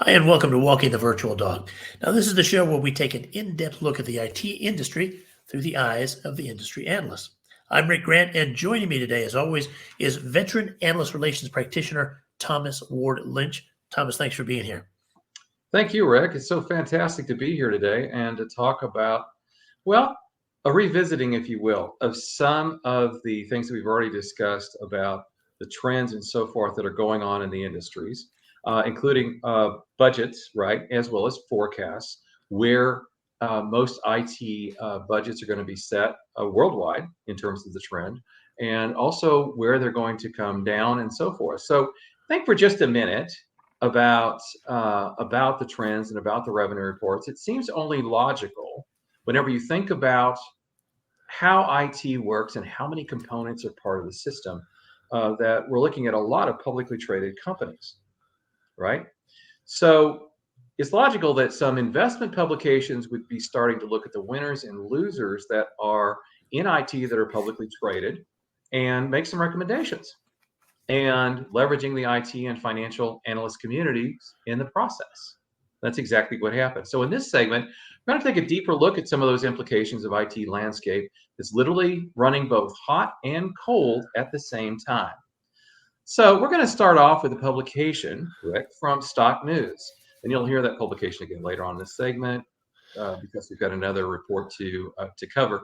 Hi, and welcome to Walking the Virtual Dog. Now, this is the show where we take an in-depth look at the IT industry through the eyes of the industry analyst. I'm Rick Grant, and joining me today, as always, is veteran analyst relations practitioner Thomas Ward Lynch. Thomas, thanks for being here. Thank you, Rick. It's so fantastic to be here today and to talk about, well, a revisiting, if you will, of some of the things that we've already discussed about the trends and so forth that are going on in the industries, including budgets, right, as well as forecasts, where most IT budgets are going to be set worldwide in terms of the trend, and also where they're going to come down and so forth. So think for just a minute about the trends and about the revenue reports. It seems only logical whenever you think about how IT works and how many components are part of the system that we're looking at a lot of publicly traded companies, right? So it's logical that some investment publications would be starting to look at the winners and losers that are in IT that are publicly traded and make some recommendations and leveraging the IT and financial analyst communities in the process. That's exactly what happened. So in this segment, we're going to take a deeper look at some of those implications of IT landscape that's literally running both hot and cold at the same time. So we're going to start off with a publication, Rick, from Stock News. And you'll hear that publication again later on in this segment because we've got another report to cover.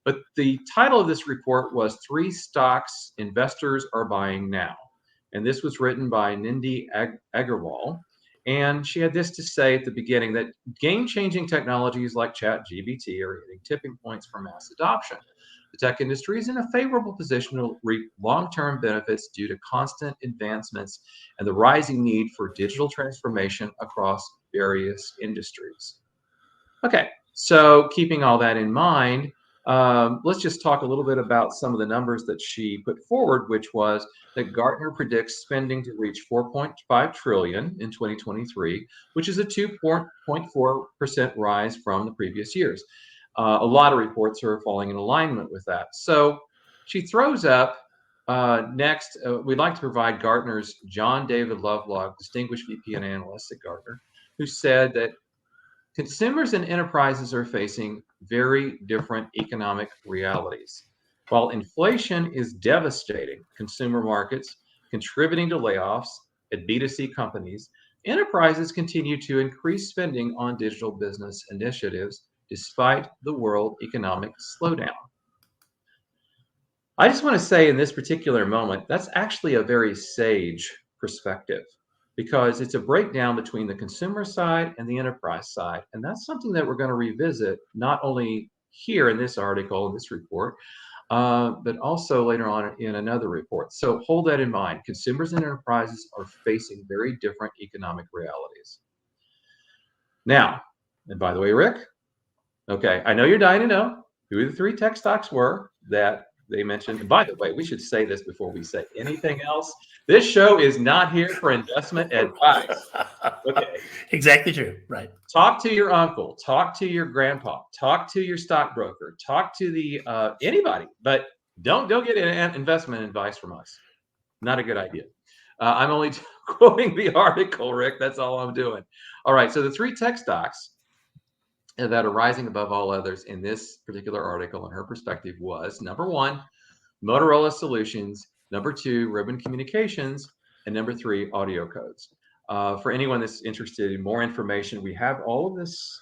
But the title of this report was Three Stocks Investors Are Buying Now. And this was written by Nindi Agarwal. And she had this to say at the beginning that game-changing technologies like ChatGPT are hitting tipping points for mass adoption. The tech industry is in a favorable position to reap long-term benefits due to constant advancements and the rising need for digital transformation across various industries. Okay, so keeping all that in mind, let's just talk a little bit about some of the numbers that she put forward, which was that Gartner predicts spending to reach 4.5 trillion in 2023, which is a 2.4% rise from the previous years. A lot of reports are falling in alignment with that. So she throws up next, we'd like to provide Gartner's John David Lovelock, Distinguished VP and Analyst at Gartner, who said that consumers and enterprises are facing very different economic realities. While inflation is devastating consumer markets, contributing to layoffs at B2C companies, enterprises continue to increase spending on digital business initiatives despite the world economic slowdown. I just want to say in this particular moment, that's actually a very sage perspective, because it's a breakdown between the consumer side and the enterprise side. And that's something that we're going to revisit not only here in this article, in this report, but also later on in another report. So hold that in mind. Consumers and enterprises are facing very different economic realities. Now, and by the way, Rick, okay, I know you're dying to know who the three tech stocks were that they mentioned. And by the way, we should say this before we say anything else. This show is not here for investment advice. Okay. Exactly true. Right. Talk to your uncle, talk to your grandpa, talk to your stockbroker, talk to the anybody, but don't go get investment advice from us. Not a good idea. I'm only quoting the article, Rick. That's all I'm doing. All right. So the three tech stocks that are rising above all others in this particular article, in her perspective, was number one, Motorola Solutions, number two, Ribbon Communications, and number three, Audio Codes. For anyone that's interested in more information, we have all of this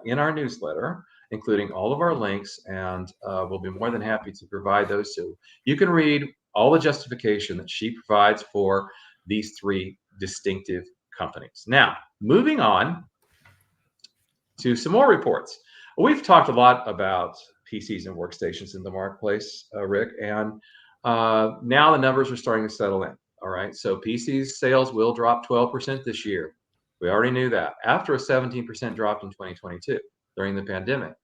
in our newsletter, including all of our links, and we'll be more than happy to provide those to you. You can read all the justification that she provides for these three distinctive companies. Now, moving on to some more reports. We've talked a lot about PCs and workstations in the marketplace, Rick, and now the numbers are starting to settle in. All right, so PCs sales will drop 12% this year. We already knew that, after a 17% drop in 2022 during the pandemic.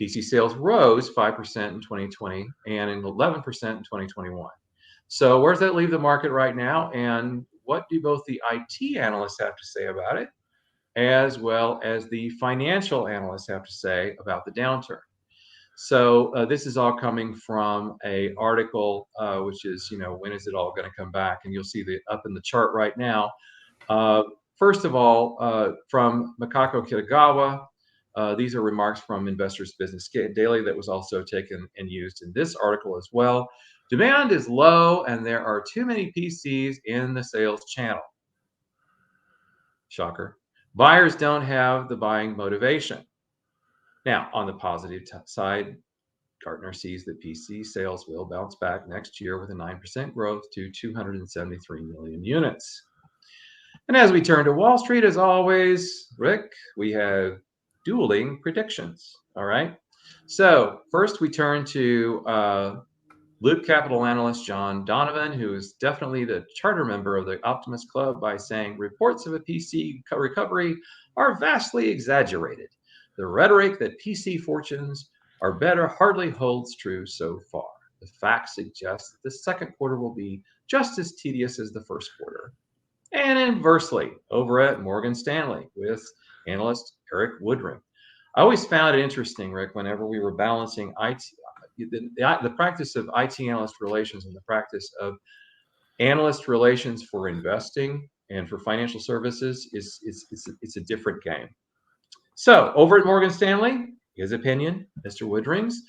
PC sales rose 5% in 2020 and in 11% in 2021. So where does that leave the market right now? And what do both the IT analysts have to say about it, as well as the financial analysts have to say about the downturn? So this is all coming from a article, which is, when is it all going to come back? And you'll see up in the chart right now first of all, from Makako Kitagawa, these are remarks from Investors Business Daily that was also taken and used in this article as well. Demand is low and there are too many PCs in the sales channel. Shocker. Buyers don't have the buying motivation. Now, on the positive side, Gartner sees that PC sales will bounce back next year with a 9% growth to 273 million units. And as we turn to Wall Street, as always, Rick, we have dueling predictions. All right. So first we turn to Loop Capital analyst John Donovan, who is definitely the charter member of the Optimist Club, by saying reports of a PC recovery are vastly exaggerated. The rhetoric that PC fortunes are better hardly holds true so far. The facts suggest that the second quarter will be just as tedious as the first quarter. And inversely, over at Morgan Stanley with analyst Eric Woodring. I always found it interesting, Rick, whenever we were balancing the practice of IT analyst relations and the practice of analyst relations for investing and for financial services it's a different game. So over at Morgan Stanley, his opinion, Mr. Woodring's,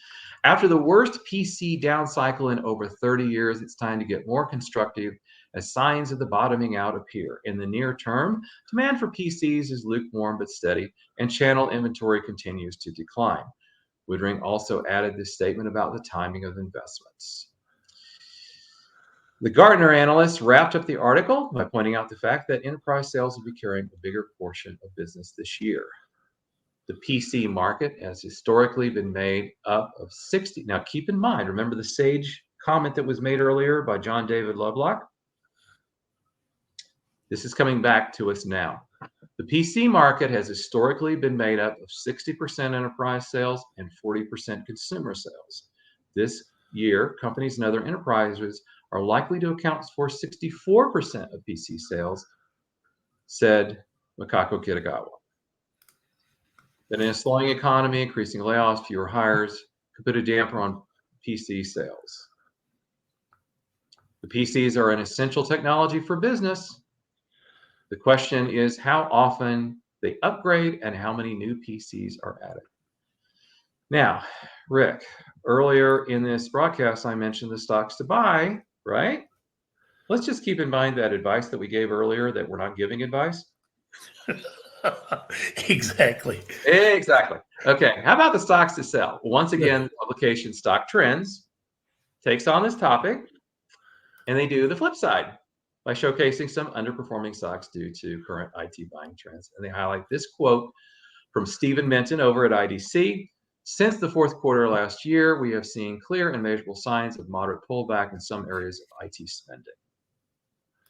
after the worst PC down cycle in over 30 years, it's time to get more constructive as signs of the bottoming out appear. In the near term, demand for PCs is lukewarm but steady, and channel inventory continues to decline. Woodring also added this statement about the timing of investments. The Gartner analysts wrapped up the article by pointing out the fact that enterprise sales will be carrying a bigger portion of business this year. The PC market has historically been made up of 60. Now, keep in mind, remember the sage comment that was made earlier by John David Lovelock? This is coming back to us now. The PC market has historically been made up of 60% enterprise sales and 40% consumer sales. This year, companies and other enterprises are likely to account for 64% of PC sales, said Makako Kitagawa. That in a slowing economy, increasing layoffs, fewer hires could put a damper on PC sales. The PCs are an essential technology for business. The question is how often they upgrade and how many new PCs are added. Now, Rick, earlier in this broadcast, I mentioned the stocks to buy, right? Let's just keep in mind that advice that we gave earlier, that we're not giving advice. Exactly. Okay, how about the stocks to sell? Once again, the publication Stock Trends takes on this topic, and they do the flip side by showcasing some underperforming stocks due to current IT buying trends. And they highlight this quote from Stephen Minton over at IDC. Since the fourth quarter last year, we have seen clear and measurable signs of moderate pullback in some areas of IT spending.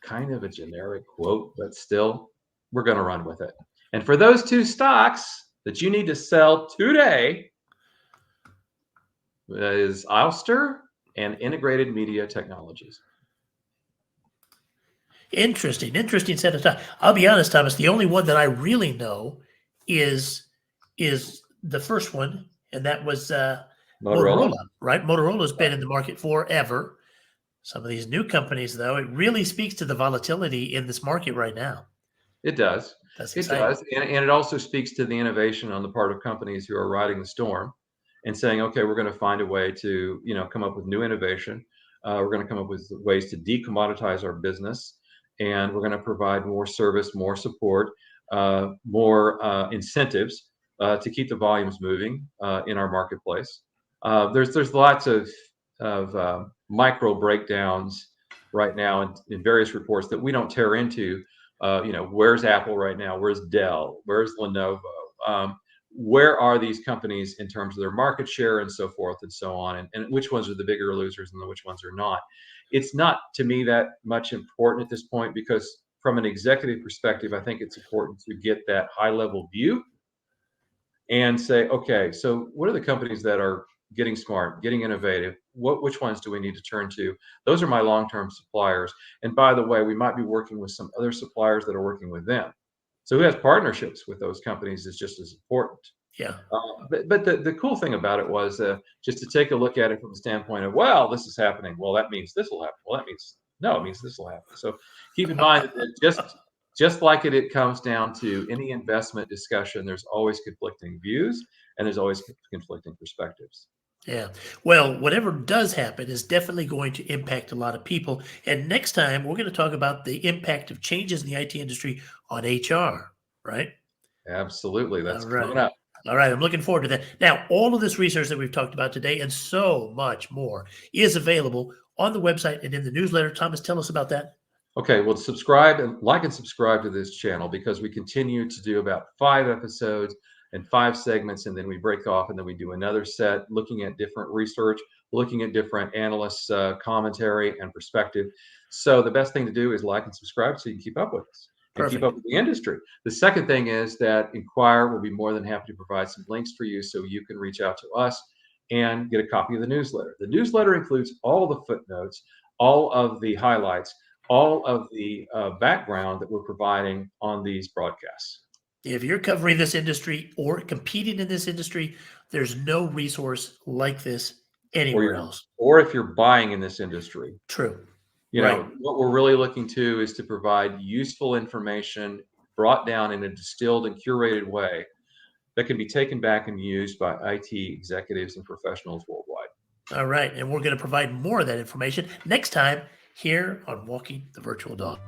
Kind of a generic quote, but still, we're going to run with it. And for those two stocks that you need to sell today, that is Ouster and Integrated Media Technologies. Interesting set of stocks. I'll be honest, Thomas, the only one that I really know is the first one, and that was Motorola, right? Motorola's been in the market forever. Some of these new companies, though, it really speaks to the volatility in this market right now. It does. It does. And it also speaks to the innovation on the part of companies who are riding the storm and saying, okay, we're going to find a way to, come up with new innovation. We're going to come up with ways to decommoditize our business, and we're going to provide more service, more support, more incentives to keep the volumes moving in our marketplace. There's lots of micro breakdowns right now in various reports that we don't tear into. Where's Apple right now? Where's Dell? Where's Lenovo? Where are these companies in terms of their market share and so forth and so on, and which ones are the bigger losers and which ones are not? It's not, to me, that much important at this point, because from an executive perspective, I think it's important to get that high-level view and say, okay, so what are the companies that are getting smart, getting innovative? Which ones do we need to turn to? Those are my long-term suppliers. And by the way, we might be working with some other suppliers that are working with them. So who has partnerships with those companies is just as important. Yeah. But the cool thing about it was just to take a look at it from the standpoint of, well, this is happening. Well, that means this will happen. Well, that means, no, it means this will happen. So keep in mind that just Just like it comes down to any investment discussion, there's always conflicting views and there's always conflicting perspectives. Yeah. Well, whatever does happen is definitely going to impact a lot of people. And next time, we're going to talk about the impact of changes in the IT industry on HR, right? Absolutely. That's All coming right. up. All right. I'm looking forward to that. Now, all of this research that we've talked about today and so much more is available on the website and in the newsletter. Thomas, tell us about that. Okay, well, subscribe and like and subscribe to this channel because we continue to do about 5 episodes and 5 segments, and then we break off and then we do another set looking at different research, looking at different analysts' commentary and perspective. So the best thing to do is like and subscribe so you can keep up with us and keep Perfect. up with the industry. The second thing is that Inquire will be more than happy to provide some links for you so you can reach out to us and get a copy of the newsletter. The newsletter includes all the footnotes, all of the highlights, all of the background that we're providing on these broadcasts. If you're covering this industry or competing in this industry, there's no resource like this anywhere else. Or if you're buying in this industry. True. You Right. know, what we're really looking to is to provide useful information brought down in a distilled and curated way that can be taken back and used by IT executives and professionals worldwide. All right. And we're going to provide more of that information next time here on Walking the Virtual Dog.